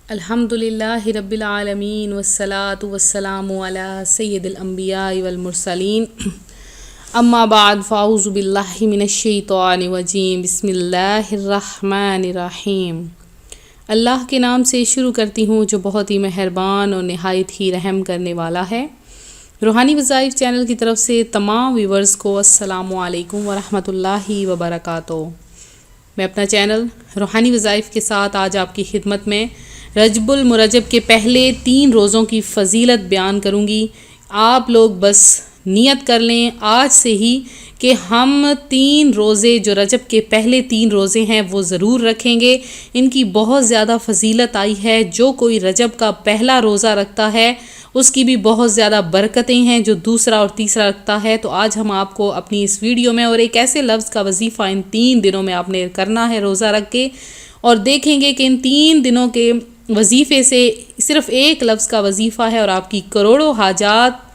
الحمدللہ رب العالمین والصلاة والسلام علی سید الانبیاء والمرسلین اما بعد فاعوذ باللہ من الشیطان الرجیم بسم اللہ الرحمن الرحیم۔ اللہ کے نام سے شروع کرتی ہوں جو بہت ہی مہربان اور نہایت ہی رحم کرنے والا ہے۔ روحانی وظائف چینل کی طرف سے تمام ویورز کو السلام علیکم ورحمۃ اللہ وبرکاتہ۔ میں اپنا چینل روحانی وظائف کے ساتھ آج آپ کی خدمت میں رجب المرجب کے پہلے 3 روزوں کی فضیلت بیان کروں گی۔ آپ لوگ بس نیت کر لیں آج سے ہی کہ ہم 3 روزے جو رجب کے پہلے 3 روزے ہیں وہ ضرور رکھیں گے۔ ان کی بہت زیادہ فضیلت آئی ہے۔ جو کوئی رجب کا پہلا روزہ رکھتا ہے اس کی بھی بہت زیادہ برکتیں ہیں جو دوسرا اور تیسرا رکھتا ہے۔ تو آج ہم آپ کو اپنی اس ویڈیو میں اور ایک ایسے لفظ کا وظیفہ ان 3 دنوں میں آپ نے کرنا ہے روزہ رکھ کے، اور دیکھیں گے کہ ان 3 دنوں کے وظیفے سے صرف ایک لفظ کا وظیفہ ہے اور آپ کی کروڑوں حاجات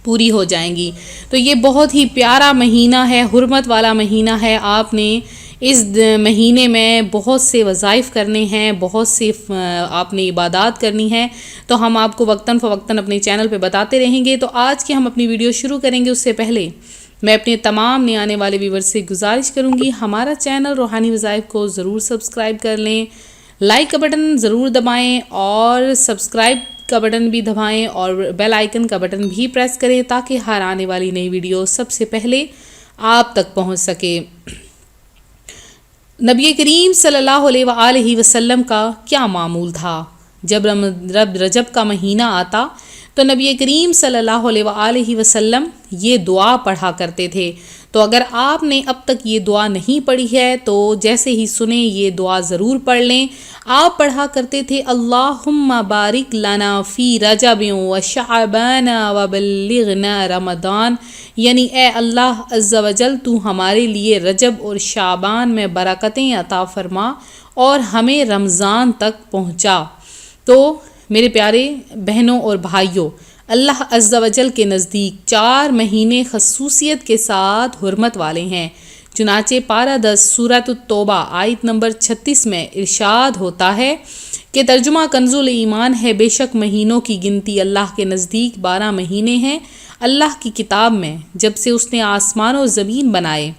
پوری ہو جائیں گی۔ تو یہ بہت ہی پیارا مہینہ ہے، حرمت والا مہینہ ہے۔ آپ نے اس مہینے میں بہت سے وظائف کرنے ہیں، بہت سے آپ نے عبادات کرنی ہے، تو ہم آپ کو وقتاً فوقتاً اپنے چینل پہ بتاتے رہیں گے۔ تو آج کے ہم اپنی ویڈیو شروع کریں گے اس سے پہلے میں اپنے تمام نئے آنے والے ویور سے گزارش کروں گی ہمارا چینل روحانی وظائف کو ضرور سبسکرائب کر لیں، لائک کا بٹن ضرور دبائیں اور سبسکرائب کا بٹن بھی دبائیں اور بیل آئیکن کا بٹن بھی پریس کریں تاکہ ہر آنے والی نئی ویڈیو سب سے پہلے آپ تک پہنچ سکے۔ نبی کریم صلی اللہ علیہ وآلہ وسلم کا کیا معمول تھا؟ جب رجب کا مہینہ آتا تو نبی کریم صلی اللہ علیہ وآلہ وسلم یہ دعا پڑھا کرتے تھے۔ تو اگر آپ نے اب تک یہ دعا نہیں پڑھی ہے تو جیسے ہی سنیں یہ دعا ضرور پڑھ لیں۔ آپ پڑھا کرتے تھے اللہم بارک لنا فی رجب و شعبان و بلغنا رمضان، یعنی اے اللہ عز و جل تو ہمارے لیے رجب اور شعبان میں برکتیں عطا فرما اور ہمیں رمضان تک پہنچا۔ تو میرے پیارے بہنوں اور بھائیوں، اللہ عز و جل کے نزدیک 4 مہینے خصوصیت کے ساتھ حرمت والے ہیں۔ چنانچہ پارہ 10 سورۃ التوبہ آیت نمبر 36 میں ارشاد ہوتا ہے کہ ترجمہ کنز الایمان ہے، بے شک مہینوں کی گنتی اللہ کے نزدیک 12 مہینے ہیں اللہ کی کتاب میں جب سے اس نے آسمان و زمین بنائے،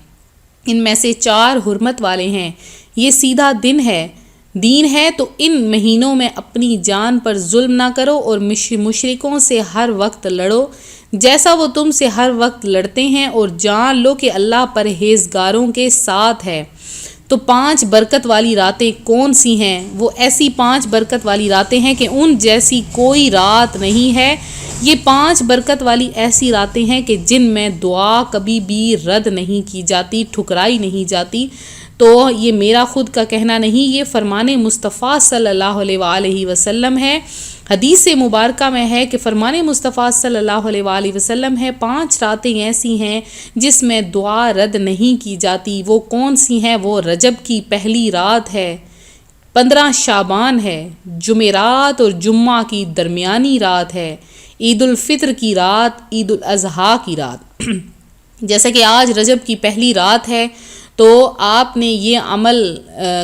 ان میں سے 4 حرمت والے ہیں۔ یہ سیدھا دین ہے تو ان مہینوں میں اپنی جان پر ظلم نہ کرو اور مشرکوں سے ہر وقت لڑو جیسا وہ تم سے ہر وقت لڑتے ہیں، اور جان لو کہ اللہ پرہیزگاروں کے ساتھ ہے۔ تو 5 برکت والی راتیں کون سی ہیں؟ وہ ایسی 5 برکت والی راتیں ہیں کہ ان جیسی کوئی رات نہیں ہے۔ یہ 5 برکت والی ایسی راتیں ہیں کہ جن میں دعا کبھی بھی رد نہیں کی جاتی، ٹھکرائی نہیں جاتی۔ تو یہ میرا خود کا کہنا نہیں، یہ فرمان مصطفیٰ صلی اللہ علیہ وآلہ وسلم ہے۔ حدیث مبارکہ میں ہے کہ فرمان مصطفیٰ صلی اللہ علیہ وآلہ وسلم ہے 5 راتیں ایسی ہیں جس میں دعا رد نہیں کی جاتی۔ وہ کون سی ہیں؟ وہ رجب کی پہلی رات ہے، 15 شعبان ہے، جمعرات اور جمعہ کی درمیانی رات ہے، عید الفطر کی رات، عید الاضحیٰ کی رات۔ جیسا کہ آج رجب کی پہلی رات ہے تو آپ نے یہ عمل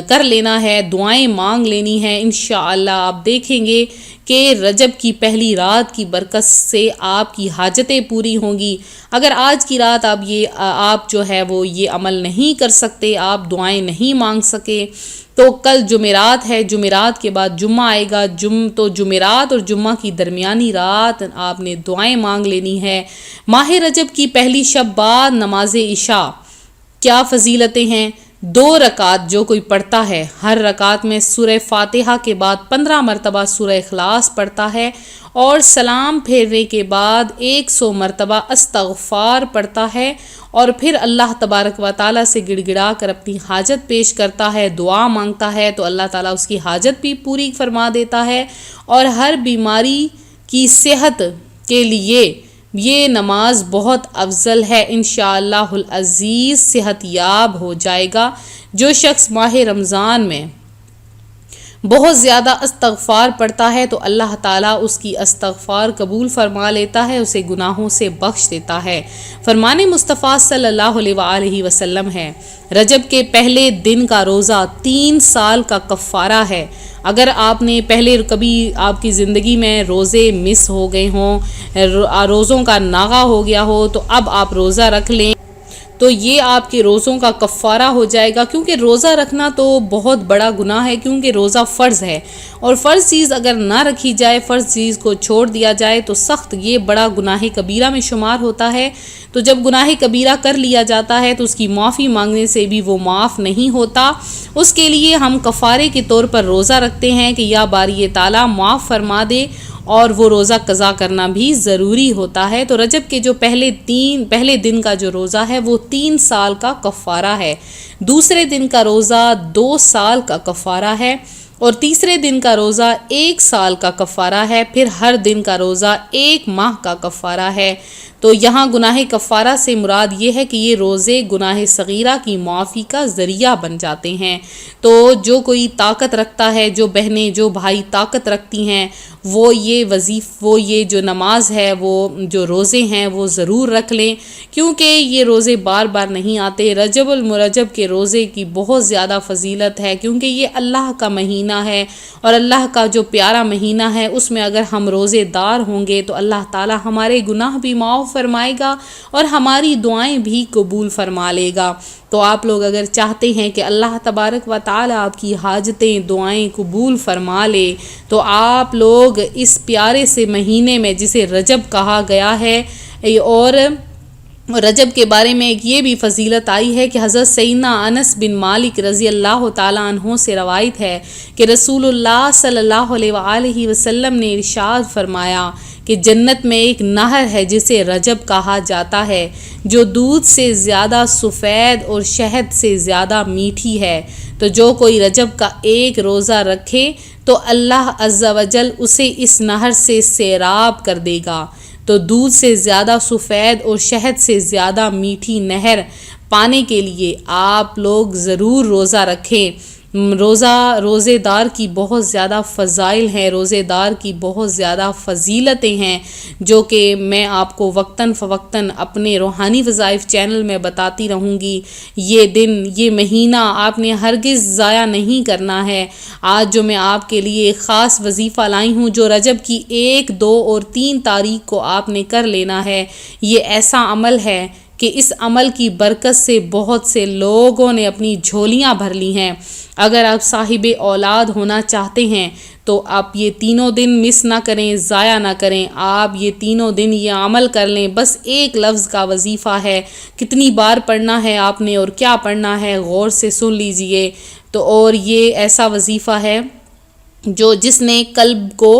کر لینا ہے، دعائیں مانگ لینی ہیں۔ انشاءاللہ آپ دیکھیں گے کہ رجب کی پہلی رات کی برکت سے آپ کی حاجتیں پوری ہوں گی۔ اگر آج کی رات آپ جو ہے وہ یہ عمل نہیں کر سکتے، آپ دعائیں نہیں مانگ سکے، تو کل جمعرات ہے، جمعرات کے بعد جمعہ آئے گا، تو جمعرات اور جمعہ کی درمیانی رات آپ نے دعائیں مانگ لینی ہے۔ ماہ رجب کی پہلی شب بعد نماز عشاء کیا فضیلتیں ہیں؟ 2 رکعت جو کوئی پڑھتا ہے، ہر رکعت میں سورہ فاتحہ کے بعد 15 مرتبہ سورہ اخلاص پڑھتا ہے اور سلام پھیرنے کے بعد 100 مرتبہ استغفار پڑھتا ہے، اور پھر اللہ تبارک و تعالیٰ سے گڑ گڑا کر اپنی حاجت پیش کرتا ہے، دعا مانگتا ہے تو اللہ تعالیٰ اس کی حاجت بھی پوری فرما دیتا ہے، اور ہر بیماری کی صحت کے لیے یہ نماز بہت افضل ہے۔ انشاءاللہ العزیز صحت یاب ہو جائے گا۔ جو شخص ماہ رمضان میں بہت زیادہ استغفار پڑھتا ہے تو اللہ تعالیٰ اس کی استغفار قبول فرما لیتا ہے، اسے گناہوں سے بخش دیتا ہے۔ فرمان مصطفیٰ صلی اللہ علیہ وآلہ وسلم ہے، رجب کے پہلے دن کا روزہ 3 سال کا کفارہ ہے۔ اگر آپ نے پہلے کبھی آپ کی زندگی میں روزے مس ہو گئے ہوں، روزوں کا ناغہ ہو گیا ہو، تو اب آپ روزہ رکھ لیں تو یہ آپ کے روزوں کا کفارہ ہو جائے گا، کیونکہ روزہ رکھنا تو بہت بڑا گناہ ہے، کیونکہ روزہ فرض ہے، اور فرض چیز اگر نہ رکھی جائے، فرض چیز کو چھوڑ دیا جائے تو سخت یہ بڑا گناہ کبیرہ میں شمار ہوتا ہے۔ تو جب گناہ کبیرہ کر لیا جاتا ہے تو اس کی معافی مانگنے سے بھی وہ معاف نہیں ہوتا، اس کے لیے ہم کفارے کے طور پر روزہ رکھتے ہیں کہ یا باری تعالیٰ معاف فرما دے، اور وہ روزہ قضا کرنا بھی ضروری ہوتا ہے۔ تو رجب کے جو پہلے دن کا جو روزہ ہے وہ 3 سال کا کفارہ ہے، دوسرے دن کا روزہ 2 سال کا کفارہ ہے، اور تیسرے دن کا روزہ 1 سال کا کفارہ ہے، پھر ہر دن کا روزہ 1 ماہ کا کفارہ ہے۔ تو یہاں گناہ کفارہ سے مراد یہ ہے کہ یہ روزے گناہ صغیرہ کی معافی کا ذریعہ بن جاتے ہیں۔ تو جو کوئی طاقت رکھتا ہے، جو بہنیں جو بھائی طاقت رکھتی ہیں، وہ یہ جو نماز ہے، وہ جو روزے ہیں وہ ضرور رکھ لیں، کیونکہ یہ روزے بار بار نہیں آتے۔ رجب المرجب کے روزے کی بہت زیادہ فضیلت ہے، کیونکہ یہ اللہ کا مہینہ ہے، اور اللہ کا جو پیارا مہینہ ہے اس میں اگر ہم روزے دار ہوں گے تو اللہ تعالی ہمارے گناہ بھی معاف فرمائے گا اور ہماری دعائیں بھی قبول فرما لے گا۔ تو آپ لوگ اگر چاہتے ہیں کہ اللہ تبارک و تعالی آپ کی حاجتیں دعائیں قبول فرما لے، تو آپ لوگ اس پیارے سے مہینے میں جسے رجب کہا گیا ہے، اور رجب کے بارے میں ایک یہ بھی فضیلت آئی ہے کہ حضرت سیدنا انس بن مالک رضی اللہ تعالیٰ عنہ سے روایت ہے کہ رسول اللہ صلی اللہ علیہ وآلہ وسلم نے ارشاد فرمایا کہ جنت میں ایک نہر ہے جسے رجب کہا جاتا ہے، جو دودھ سے زیادہ سفید اور شہد سے زیادہ میٹھی ہے۔ تو جو کوئی رجب کا ایک روزہ رکھے تو اللہ عز و جل اسے اس نہر سے سیراب کر دے گا۔ تو دودھ سے زیادہ سفید اور شہد سے زیادہ میٹھی نہر پانے کے لیے آپ لوگ ضرور روزہ رکھیں۔ روزے دار کی بہت زیادہ فضائل ہیں، روزے دار کی بہت زیادہ فضیلتیں ہیں، جو کہ میں آپ کو وقتاً فوقتاً اپنے روحانی وظائف چینل میں بتاتی رہوں گی۔ یہ دن، یہ مہینہ آپ نے ہرگز ضائع نہیں کرنا ہے۔ آج جو میں آپ کے لیے ایک خاص وظیفہ لائی ہوں، جو رجب کی 1، 2 اور 3 تاریخ کو آپ نے کر لینا ہے، یہ ایسا عمل ہے کہ اس عمل کی برکت سے بہت سے لوگوں نے اپنی جھولیاں بھر لی ہیں۔ اگر آپ صاحب اولاد ہونا چاہتے ہیں تو آپ یہ تینوں دن مس نہ کریں، ضائع نہ کریں۔ آپ یہ تینوں دن یہ عمل کر لیں، بس ایک لفظ کا وظیفہ ہے، کتنی بار پڑھنا ہے آپ نے اور کیا پڑھنا ہے غور سے سن لیجئے۔ تو اور یہ ایسا وظیفہ ہے جس نے قلب کو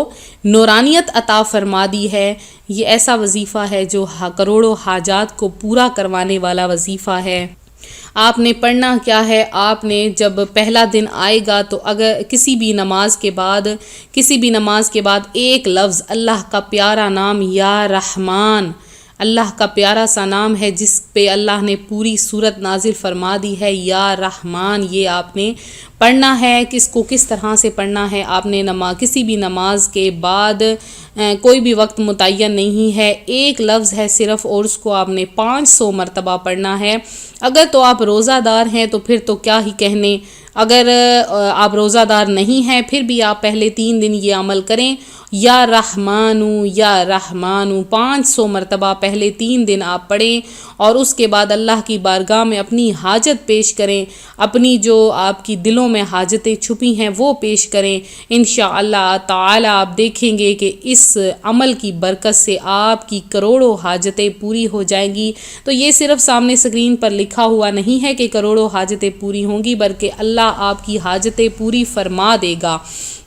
نورانیت عطا فرما دی ہے، یہ ایسا وظیفہ ہے جو کروڑوں حاجات کو پورا کروانے والا وظیفہ ہے۔ آپ نے پڑھنا کیا ہے؟ آپ نے جب پہلا دن آئے گا تو اگر کسی بھی نماز کے بعد ایک لفظ اللہ کا پیارا نام یا رحمان، اللہ کا پیارا سا نام ہے جس پہ اللہ نے پوری سورت نازل فرما دی ہے، یا رحمان، یہ آپ نے پڑھنا ہے۔ کس طرح سے پڑھنا ہے؟ آپ نے کسی بھی نماز کے بعد کوئی بھی وقت متعین نہیں ہے، ایک لفظ ہے صرف، اور اس کو آپ نے 500 مرتبہ پڑھنا ہے۔ اگر تو آپ روزہ دار ہیں تو پھر تو کیا ہی کہنے، اگر آپ روزہ دار نہیں ہیں پھر بھی آپ پہلے 3 دن یہ عمل کریں، یا رحمانو یا رحمانو 500 مرتبہ پہلے 3 دن آپ پڑھیں، اور اس کے بعد اللہ کی بارگاہ میں اپنی حاجت پیش کریں، اپنی جو آپ کی دلوں میں حاجتیں چھپی ہیں وہ پیش کریں۔ انشاءاللہ تعالی آپ دیکھیں گے کہ اس عمل کی برکت سے آپ کی کروڑوں حاجتیں پوری ہو جائیں گی۔ تو یہ صرف سامنے اسکرین پر لکھا ہوا نہیں ہے کہ کروڑوں حاجتیں پوری ہوں گی، بلکہ اللہ آپ کی حاجتیں پوری فرما دے گا۔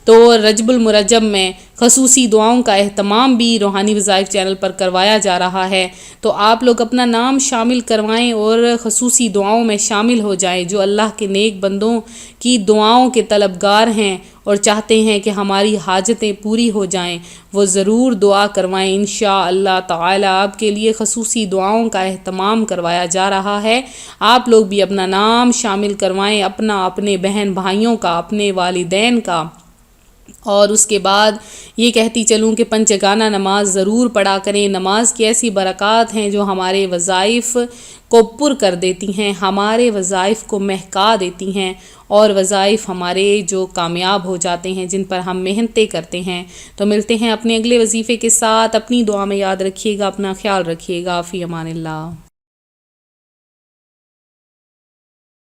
تو رجب المرجب میں خصوصی دعاؤں کا اہتمام بھی روحانی وظائف چینل پر کروایا جا رہا ہے، تو آپ لوگ اپنا نام شامل کروائیں اور خصوصی دعاؤں میں شامل ہو جائیں۔ جو اللہ کے نیک بندوں کی دعاؤں کے طلبگار ہیں اور چاہتے ہیں کہ ہماری حاجتیں پوری ہو جائیں، وہ ضرور دعا کروائیں۔ انشاءاللہ تعالی آپ کے لیے خصوصی دعاؤں کا اہتمام کروایا جا رہا ہے۔ آپ لوگ بھی اپنا نام شامل کروائیں، اپنے بہن بھائیوں کا، اپنے والدین کا، اور اس کے بعد یہ کہتی چلوں کہ پنچگانہ نماز ضرور پڑھا کریں. نماز کی ایسی برکات ہیں جو ہمارے وظائف کو پر کر دیتی ہیں، ہمارے وظائف کو مہکا دیتی ہیں، اور وظائف ہمارے جو کامیاب ہو جاتے ہیں جن پر ہم محنتیں کرتے ہیں. تو ملتے ہیں اپنے اگلے وظیفے کے ساتھ. اپنی دعا میں یاد رکھیے گا، اپنا خیال رکھیے گا. فی امان اللہ.